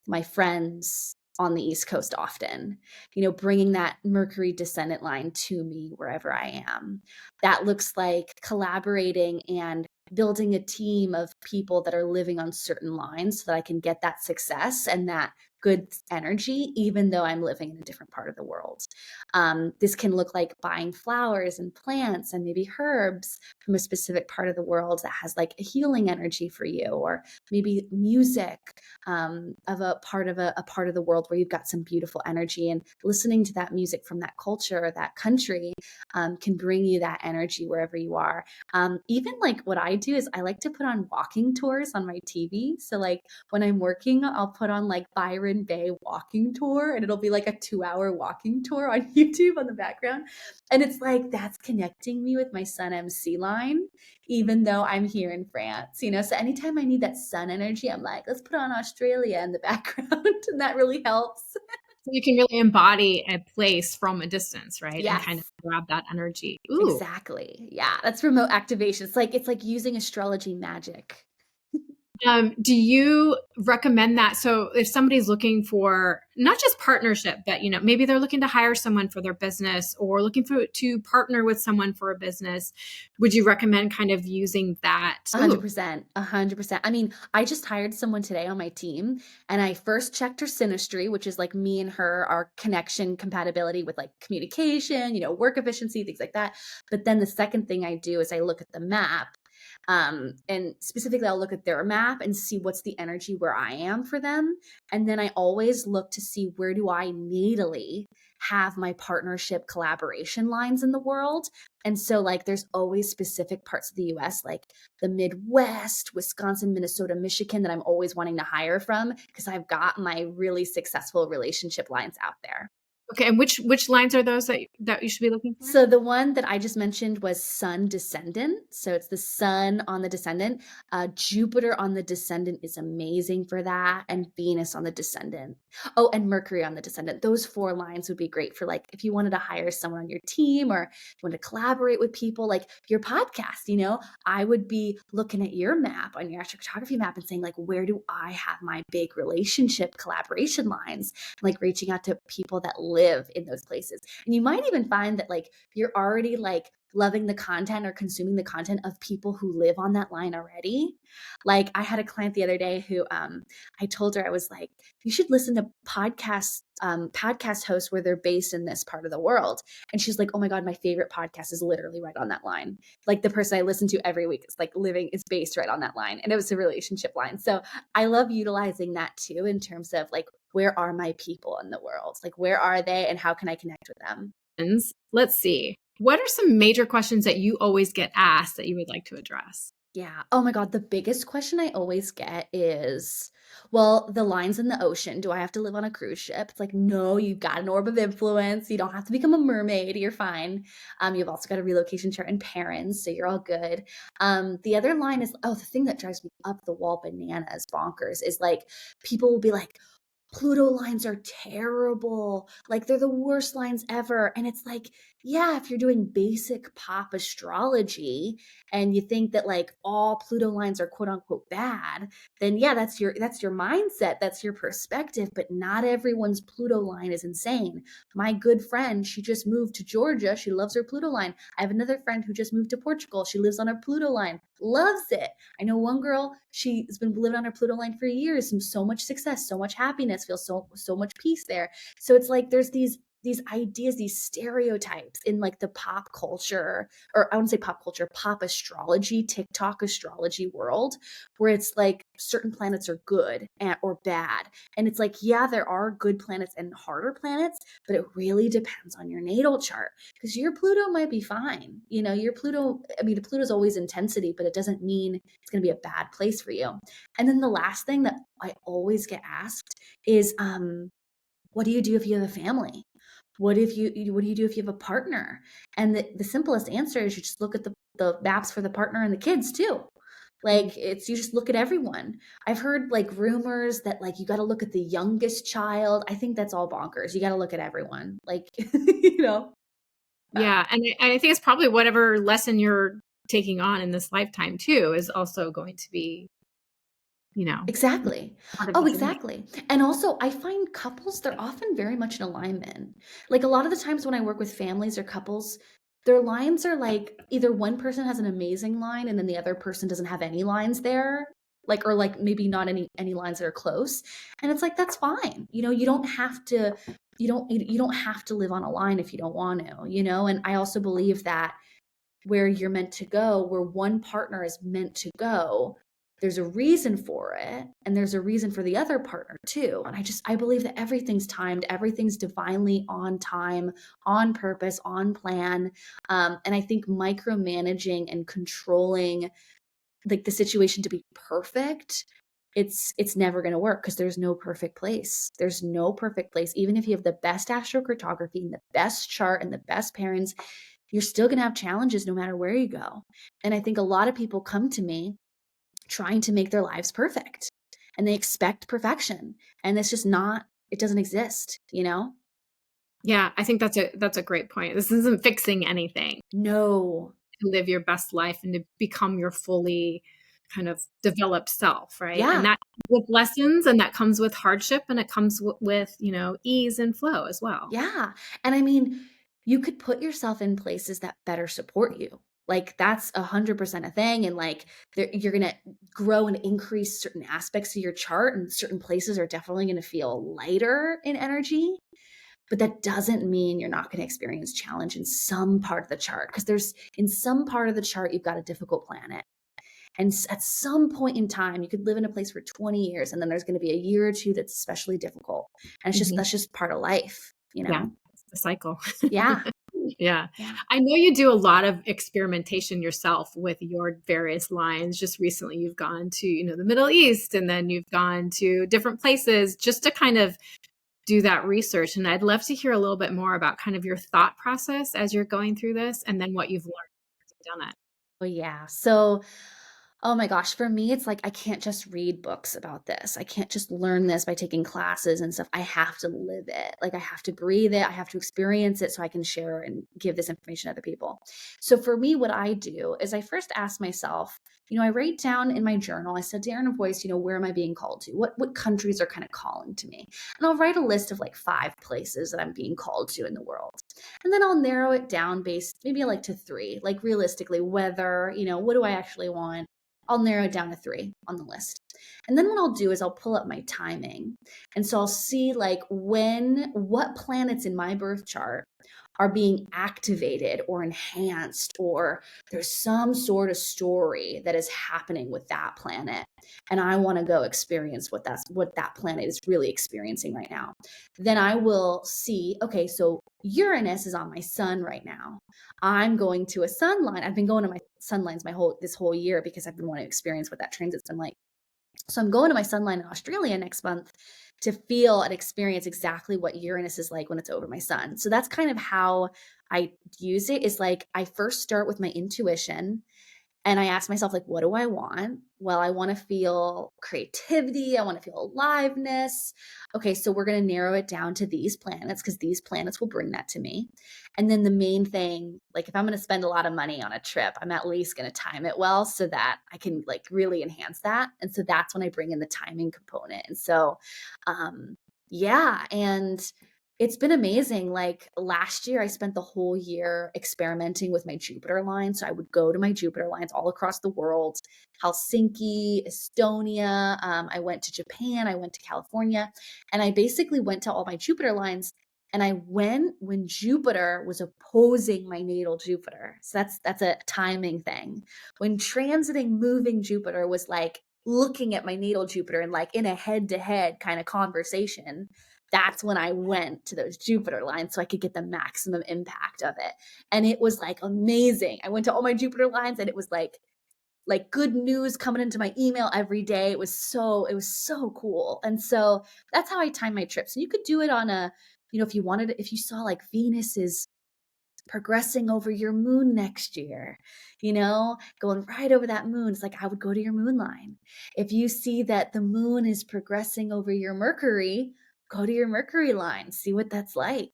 my friends on the East Coast often, bringing that Mercury descendant line to me wherever I am. That looks like collaborating and building a team of people that are living on certain lines so that I can get that success and that good energy, even though I'm living in a different part of the world. This can look like buying flowers and plants and maybe herbs from a specific part of the world that has like a healing energy for you, or maybe music of a part of the world where you've got some beautiful energy, and listening to that music from that culture or that country can bring you that energy wherever you are. Even like what I do is I like to put on walking tours on my TV. So like when I'm working, I'll put on like Byron Bay walking tour, and it'll be like a 2-hour walking tour on YouTube on the background. And it's like that's connecting me with my Sun MC line, even though I'm here in France, So anytime I need that sun energy, I'm like, let's put on Australia in the background. And that really helps. So you can really embody a place from a distance, right? And kind of Yes. grab that energy. Ooh. Exactly. Yeah, that's remote activation. It's like using astrology magic. Do you recommend that? So if somebody's looking for not just partnership, but maybe they're looking to hire someone for their business or looking to partner with someone for a business, would you recommend kind of using that? Ooh, 100%. 100%. I mean, I just hired someone today on my team, and I first checked her synastry, which is like me and her, our connection compatibility with like communication, work efficiency, things like that. But then the second thing I do is I look at the map. And specifically, I'll look at their map and see what's the energy where I am for them. And then I always look to see where do I natally have my partnership collaboration lines in the world. And so, like, there's always specific parts of the US, like the Midwest, Wisconsin, Minnesota, Michigan, that I'm always wanting to hire from because I've got my really successful relationship lines out there. okay. And which lines are those that you should be looking for? So the one that I just mentioned was Sun descendant. So it's the Sun on the descendant. Jupiter on the descendant is amazing for that, and Venus on the descendant. Oh, and Mercury on the descendant. Those 4 lines would be great for like if you wanted to hire someone on your team or you want to collaborate with people, like your podcast. I would be looking at your map on your astrocartography map and saying like, where do I have my big relationship collaboration lines? Like reaching out to people that live in those places. And you might even find that like you're already like loving the content or consuming the content of people who live on that line already. Like I had a client the other day who I told her, I was like, you should listen to podcast hosts where they're based in this part of the world. And she's like, oh my God, my favorite podcast is literally right on that line. Like the person I listen to every week is like living is based right on that line. And it was a relationship line. So I love utilizing that too in terms of like, where are my people in the world? Like, where are they and how can I connect with them? Let's see. What are some major questions that you always get asked that you would like to address? Yeah. Oh my God. The biggest question I always get is, well, the lines in the ocean. Do I have to live on a cruise ship? It's like, no, you've got an orb of influence. You don't have to become a mermaid. You're fine. You've also got a relocation chart in parents, so you're all good. The other line is, oh, the thing that drives me up the wall bananas, bonkers, is like people will be like, Pluto lines are terrible. Like they're the worst lines ever. And it's like, yeah, if you're doing basic pop astrology and you think that like all Pluto lines are quote unquote bad, then yeah, that's your mindset, that's your perspective, but not everyone's Pluto line is insane. My good friend, she just moved to Georgia. She loves her Pluto line. I have another friend who just moved to Portugal. She lives on her Pluto line. Loves it. I know one girl, she's been living on her Pluto line for years, and so much success, so much happiness, feels so much peace there. So it's like there's these ideas, these stereotypes in like the pop culture, or I wouldn't say pop culture, pop astrology, TikTok astrology world, where it's like certain planets are good or bad. And it's like, yeah, there are good planets and harder planets, but it really depends on your natal chart, because your Pluto might be fine. Your Pluto, I mean, Pluto's always intensity, but it doesn't mean it's going to be a bad place for you. And then the last thing that I always get asked is, what do you do if you have a family? What do you do if you have a partner? And the simplest answer is you just look at the maps for the partner and the kids too. Like, you just look at everyone. I've heard like rumors that like you got to look at the youngest child. I think that's all bonkers. You got to look at everyone. Like, Yeah. And I think it's probably whatever lesson you're taking on in this lifetime too is also going to be, Exactly. part of Oh, the journey. exactly. And also, I find couples, they're often very much in alignment. Like a lot of the times when I work with families or couples, their lines are like either one person has an amazing line and then the other person doesn't have any lines there. Like, or like maybe not any lines that are close. And it's like, that's fine. You don't have to, you don't have to live on a line if you don't want to. And I also believe that where you're meant to go, where one partner is meant to go, there's a reason for it, and there's a reason for the other partner too. And I believe that everything's timed, everything's divinely on time, on purpose, on plan. And I think micromanaging and controlling like the situation to be perfect, it's never going to work, because there's no perfect place. There's no perfect place. Even if you have the best astrocartography and the best chart and the best pairings, you're still going to have challenges no matter where you go. And I think a lot of people come to me trying to make their lives perfect, and they expect perfection, and it's just not, it doesn't exist. Yeah. I think that's a great point. This isn't fixing anything. No. To live your best life and to become your fully kind of developed self, right? And Yeah. that with lessons, and that comes with hardship, and it comes with, ease and flow as well. Yeah. And I mean, you could put yourself in places that better support you. Like that's 100% a thing. And like you're going to grow and increase certain aspects of your chart, and certain places are definitely going to feel lighter in energy. But that doesn't mean you're not going to experience challenge in some part of the chart, because in some part of the chart, you've got a difficult planet. And at some point in time, you could live in a place for 20 years, and then there's going to be a year or two that's especially difficult. And that's just part of life, Yeah, it's the cycle. Yeah. Yeah. Yeah. I know you do a lot of experimentation yourself with your various lines. Just recently you've gone to, the Middle East, and then you've gone to different places just to kind of do that research. And I'd love to hear a little bit more about kind of your thought process as you're going through this, and then what you've learned as you've done it. Oh, yeah. So, oh my gosh, for me, it's like I can't just read books about this. I can't just learn this by taking classes and stuff. I have to live it. Like I have to breathe it. I have to experience it so I can share and give this information to other people. So for me, what I do is I first ask myself, I write down in my journal, I said to Aaron a voice, where am I being called to? What countries are kind of calling to me? And I'll write a list of like 5 places that I'm being called to in the world. And then I'll narrow it down based maybe like to 3, like realistically, whether, what do I actually want? I'll narrow it down to 3 on the list. And then what I'll do is I'll pull up my timing. And so I'll see like what planets in my birth chart are being activated or enhanced, or there's some sort of story that is happening with that planet. And I want to go experience what that planet is really experiencing right now. Then I will see, okay, so Uranus is on my sun right now. I'm going to a sun line. I've been going to my sun lines this whole year because I've been wanting to experience what that transit's been like. So I'm going to my sun line in Australia next month to feel and experience exactly what Uranus is like when it's over my sun. So that's kind of how I use it, is like I first start with my intuition. And I ask myself, like, what do I want? Well, I want to feel creativity. I want to feel aliveness. Okay, so we're going to narrow it down to these planets, because these planets will bring that to me. And then the main thing, like if I'm going to spend a lot of money on a trip, I'm at least going to time it well so that I can like really enhance that. And so that's when I bring in the timing component. And so, yeah. And it's been amazing. Like last year, I spent the whole year experimenting with my Jupiter line. So I would go to my Jupiter lines all across the world, Helsinki, Estonia. I went to Japan, I went to California, and I basically went to all my Jupiter lines And I went when Jupiter was opposing my natal Jupiter. So that's a timing thing. When transiting moving Jupiter was like looking at my natal Jupiter and like in a head-to-head kind of conversation, that's when I went to those Jupiter lines so I could get the maximum impact of it. And it was like amazing. I went to all my Jupiter lines and it was like good news coming into my email every day. It was so cool. And so that's how I time my trips. And you could do it on a, if you saw like Venus is progressing over your moon next year, going right over that moon. It's like I would go to your moon line. If you see that the moon is progressing over your Mercury, go to your Mercury line, see what that's like.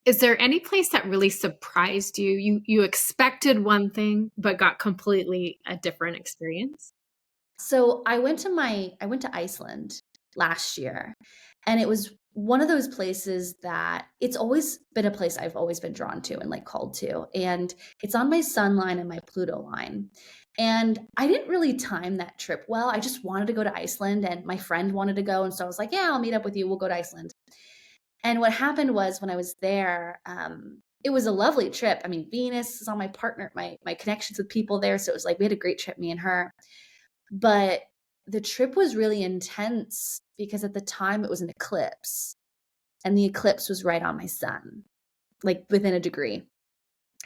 Is there any place that really surprised you? You expected one thing, but got completely a different experience? So I went to Iceland last year, and it was one of those places that it's always been a place I've always been drawn to and like called to. And it's on my sun line and my Pluto line. And I didn't really time that trip well. I just wanted to go to Iceland and my friend wanted to go. And so I was like, yeah, I'll meet up with you. We'll go to Iceland. And what happened was when I was there, it was a lovely trip. I mean, Venus is on my partner, my connections with people there. So it was like we had a great trip, me and her. But the trip was really intense because at the time it was an eclipse and the eclipse was right on my sun, like within a degree.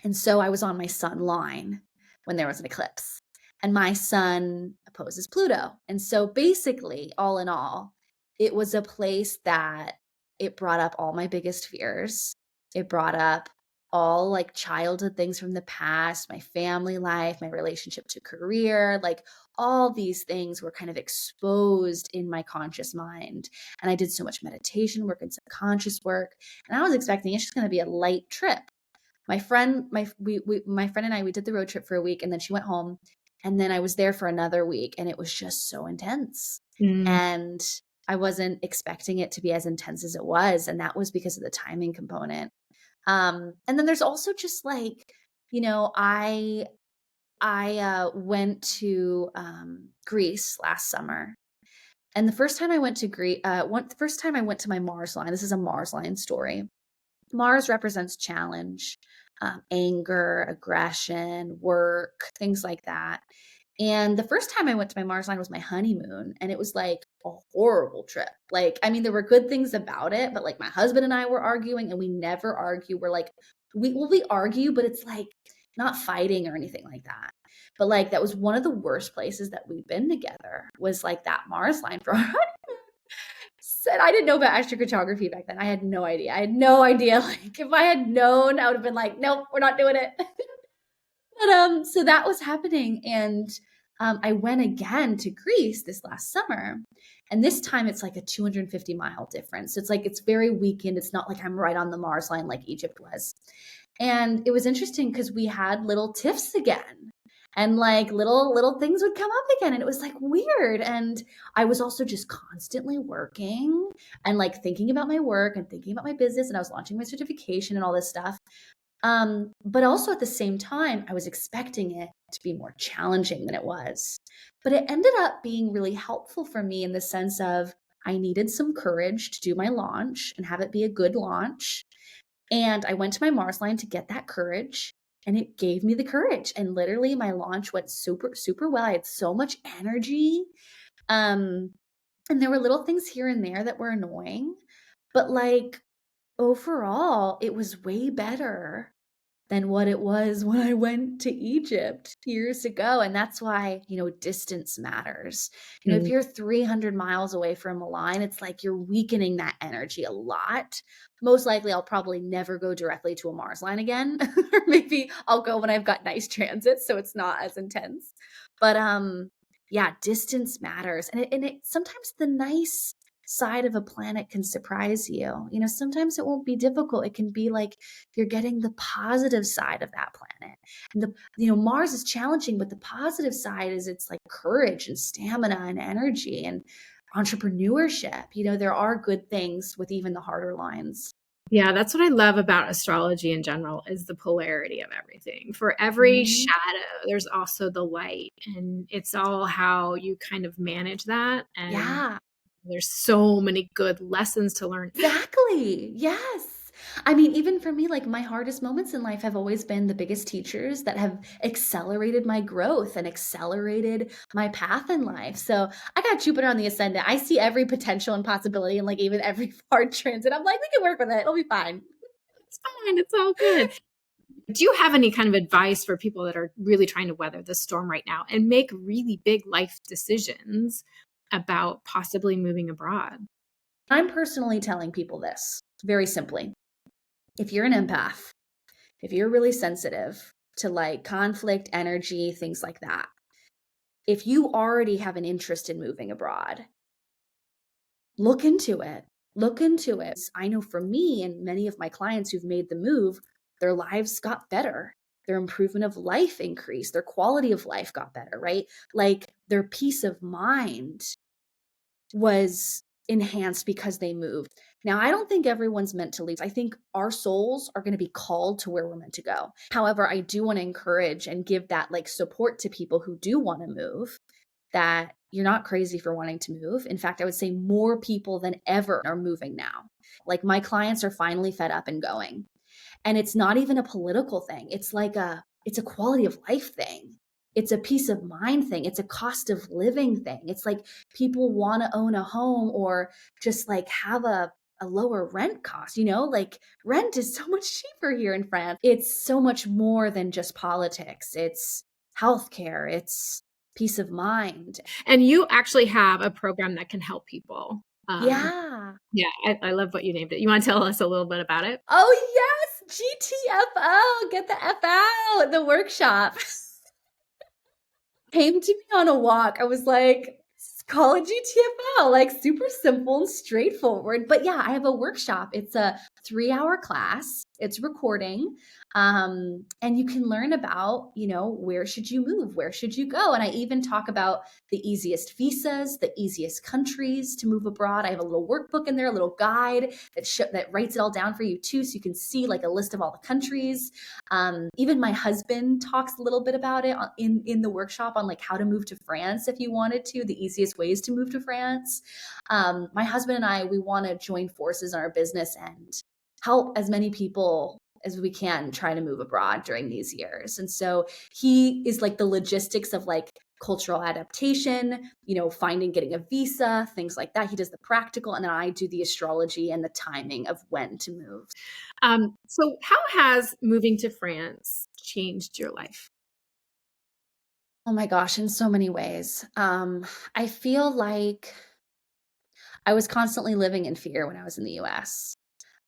And so I was on my sun line when there was an eclipse and my sun opposes Pluto. And so basically, all in all, it was a place that it brought up all my biggest fears. It brought up all like childhood things from the past, my family life, my relationship to career, like all these things were kind of exposed in my conscious mind. And I did so much meditation work and subconscious work. And I was expecting it's just going to be a light trip. My friend, my friend and I, we did the road trip for a week and then she went home and then I was there for another week and it was just so intense. And I wasn't expecting it to be as intense as it was. And that was because of the timing component. And then there's also just like, I went to Greece last summer. And the first time I went to Greece, the first time I went to my Mars line, this is a Mars line story. Mars represents challenge, anger, aggression, work, things like that. And the first time I went to my Mars line was my honeymoon. And it was like a horrible trip. Like, I mean, there were good things about it, but like my husband and I were arguing and we never argue. We're like, we argue, but it's like not fighting or anything like that. But like, that was one of the worst places that we've been together was like that Mars line for our honeymoon. And I didn't know about astrocartography back then. I had no idea. I had no idea. Like if I had known, I would have been like, nope, we're not doing it. But so that was happening. And I went again to Greece this last summer. And this time it's like a 250-mile difference. So it's like it's very weekend. It's not like I'm right on the Mars line like Egypt was. And it was interesting because we had little tiffs again. And like little things would come up again. And it was like weird. And I was also just constantly working and like thinking about my work and thinking about my business. And I was launching my certification and all this stuff. But also at the same time, I was expecting it to be more challenging than it was. But it ended up being really helpful for me in the sense of I needed some courage to do my launch and have it be a good launch. And I went to my Mars line to get that courage. And it gave me the courage. And literally my launch went super, super well. I had so much energy. And there were little things here and there that were annoying. But like overall, it was way better than what it was when I went to Egypt years ago. And that's why, distance matters. If you're 300 miles away from a line, it's like you're weakening that energy a lot. Most likely I'll probably never go directly to a Mars line again, or maybe I'll go when I've got nice transits. So it's not as intense, but, yeah, distance matters. And it sometimes the nice side of a planet can surprise you. Sometimes it won't be difficult. It can be like you're getting the positive side of that planet. And Mars is challenging, but the positive side is it's like courage and stamina and energy and entrepreneurship. There are good things with even the harder lines. Yeah, that's what I love about astrology in general is the polarity of everything. For every shadow, there's also the light, and it's all how you kind of manage that. And Yeah. There's so many good lessons to learn. Exactly. Yes. I mean, even for me, like my hardest moments in life have always been the biggest teachers that have accelerated my growth and accelerated my path in life. So I got Jupiter on the ascendant. I see every potential and possibility and like even every hard transit. I'm like, we can work with it. It'll be fine. It's fine. It's all good. Do you have any kind of advice for people that are really trying to weather the storm right now and make really big life decisions about possibly moving abroad? I'm personally telling people this very simply. If you're an empath, if you're really sensitive to like conflict, energy, things like that, if you already have an interest in moving abroad, look into it. Look into it. I know for me and many of my clients who've made the move, their lives got better. Their improvement of life increased. Their quality of life got better, right? Like their peace of mind was enhanced because they moved. Now, I don't think everyone's meant to leave. I think our souls are going to be called to where we're meant to go. However, I do want to encourage and give that like support to people who do want to move, that you're not crazy for wanting to move. In fact, I would say more people than ever are moving now. Like my clients are finally fed up and going. And it's not even a political thing. It's a quality of life thing. It's a peace of mind thing. It's a cost of living thing. It's like people want to own a home or just like have a lower rent cost, like rent is so much cheaper here in France. It's so much more than just politics. It's healthcare. It's peace of mind. And you actually have a program that can help people. Yeah. Yeah, I love what you named it. You want to tell us a little bit about it? Oh, yes. GTFO. Get the F out. The workshop came to me on a walk. I was like, call it GTFO, like super simple and straightforward. But yeah, I have a workshop. It's a 3-hour class. It's recording. And you can learn about, where should you move? Where should you go? And I even talk about the easiest visas, the easiest countries to move abroad. I have a little workbook in there, a little guide that writes it all down for you too. So you can see like a list of all the countries. Even my husband talks a little bit about it in the workshop on like how to move to France if you wanted to, the easiest ways to move to France. My husband and I, we want to join forces in our business and help as many people as we can try to move abroad during these years. And so he is like the logistics of like cultural adaptation, getting a visa, things like that. He does the practical, and then I do the astrology and the timing of when to move. So how has moving to France changed your life? Oh my gosh, in so many ways. I feel like I was constantly living in fear when I was in the US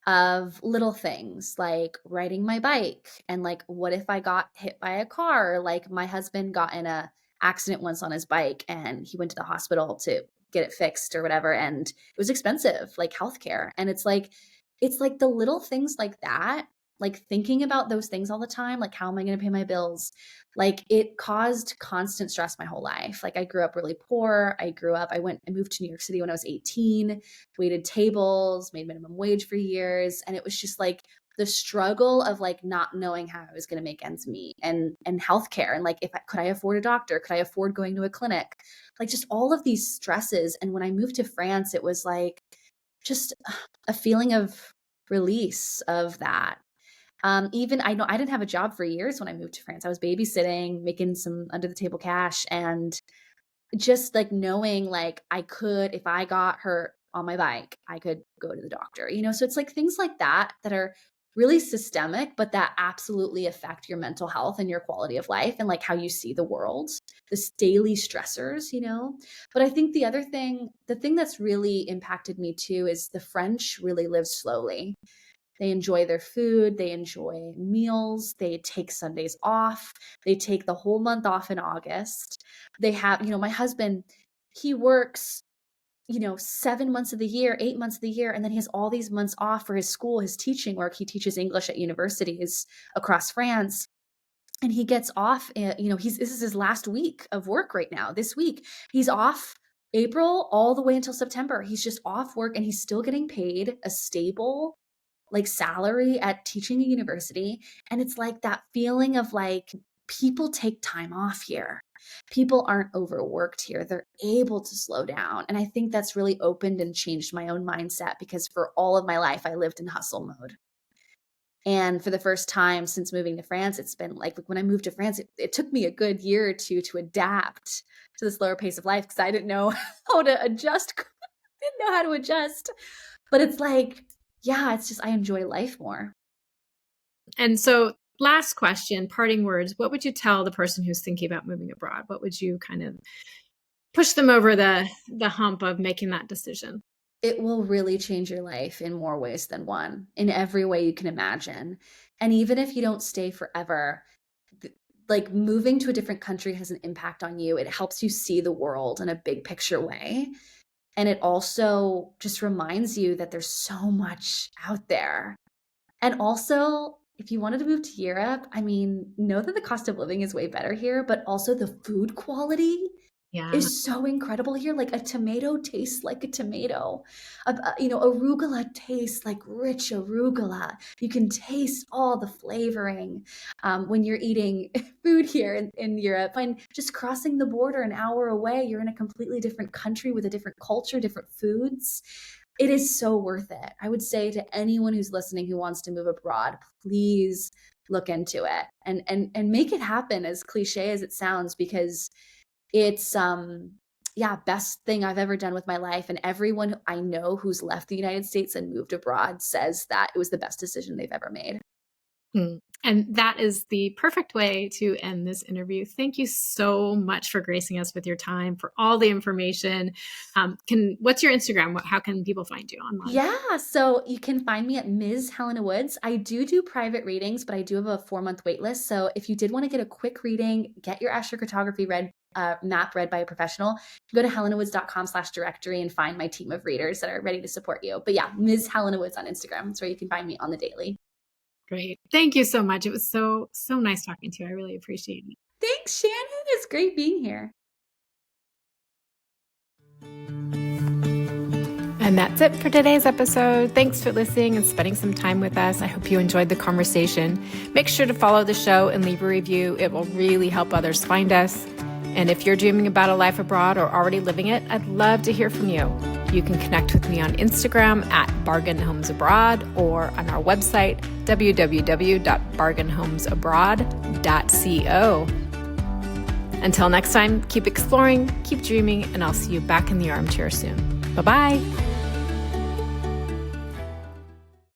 of little things like riding my bike and like what if I got hit by a car? Like my husband got in a accident once on his bike and he went to the hospital to get it fixed or whatever, and it was expensive, like healthcare. And it's like the little things like that, like thinking about those things all the time, like how am I going to pay my bills? Like it caused constant stress my whole life. Like I grew up really poor. I moved to New York City when I was 18, waited tables, made minimum wage for years. And it was just like the struggle of like not knowing how I was going to make ends meet and healthcare. And like, could I afford a doctor? Could I afford going to a clinic? Like just all of these stresses. And when I moved to France, it was like just a feeling of release of that. Even I know I didn't have a job for years when I moved to France. I was babysitting, making some under the table cash, and just like knowing like I could, if I got hurt on my bike, I could go to the doctor, So it's like things like that that are really systemic, but that absolutely affect your mental health and your quality of life and like how you see the world, this daily stressors. But I think the thing that's really impacted me too is the French really live slowly. They enjoy their food. They enjoy meals. They take Sundays off. They take the whole month off in August. They have, my husband, he works, 7 months of the year, 8 months of the year, and then he has all these months off for his school, his teaching work. He teaches English at universities across France. And he gets off, this is his last week of work right now. This week, he's off April all the way until September. He's just off work and he's still getting paid a stable like salary at teaching a university. And it's like that feeling of like people take time off here. People aren't overworked here. They're able to slow down. And I think that's really opened and changed my own mindset, because for all of my life, I lived in hustle mode. And for the first time since moving to France, it's been like when I moved to France, it took me a good year or two to adapt to the slower pace of life, because I didn't know how to adjust. Didn't know how to adjust. But it's like, yeah, it's just, I enjoy life more. And so last question, parting words, what would you tell the person who's thinking about moving abroad? What would you kind of push them over the hump of making that decision? It will really change your life in more ways than one, in every way you can imagine. And even if you don't stay forever, like moving to a different country has an impact on you. It helps you see the world in a big picture way. And it also just reminds you that there's so much out there. And also, if you wanted to move to Europe, I mean, know that the cost of living is way better here, but also the food quality is so incredible here. Like a tomato tastes like a tomato. Arugula tastes like rich arugula. You can taste all the flavoring when you're eating food here in Europe. And just crossing the border an hour away, you're in a completely different country with a different culture, different foods. It is so worth it. I would say to anyone who's listening who wants to move abroad, please look into it and make it happen, as cliche as it sounds, because it's best thing I've ever done with my life. And everyone I know who's left the United States and moved abroad says that it was the best decision they've ever made. And that is the perfect way to end this interview. Thank you so much for gracing us with your time, for all the information. What's your Instagram? How can people find you online? Yeah, so you can find me at Ms. Helena Woods. I do private readings, but I do have a 4-month wait list. So if you did want to get a quick reading, get your astrocartography map read by a professional, go to helenawoods.com/directory and find my team of readers that are ready to support you. But yeah, Ms. Helena Woods on Instagram. That's where you can find me on the daily. Great. Thank you so much. It was so nice talking to you. I really appreciate it. Thanks, Shannon. It's great being here. And that's it for today's episode. Thanks for listening and spending some time with us. I hope you enjoyed the conversation. Make sure to follow the show and leave a review. It will really help others find us. And if you're dreaming about a life abroad or already living it, I'd love to hear from you. You can connect with me on Instagram at bargainhomesabroad or on our website, www.bargainhomesabroad.co. Until next time, keep exploring, keep dreaming, and I'll see you back in the armchair soon. Bye-bye.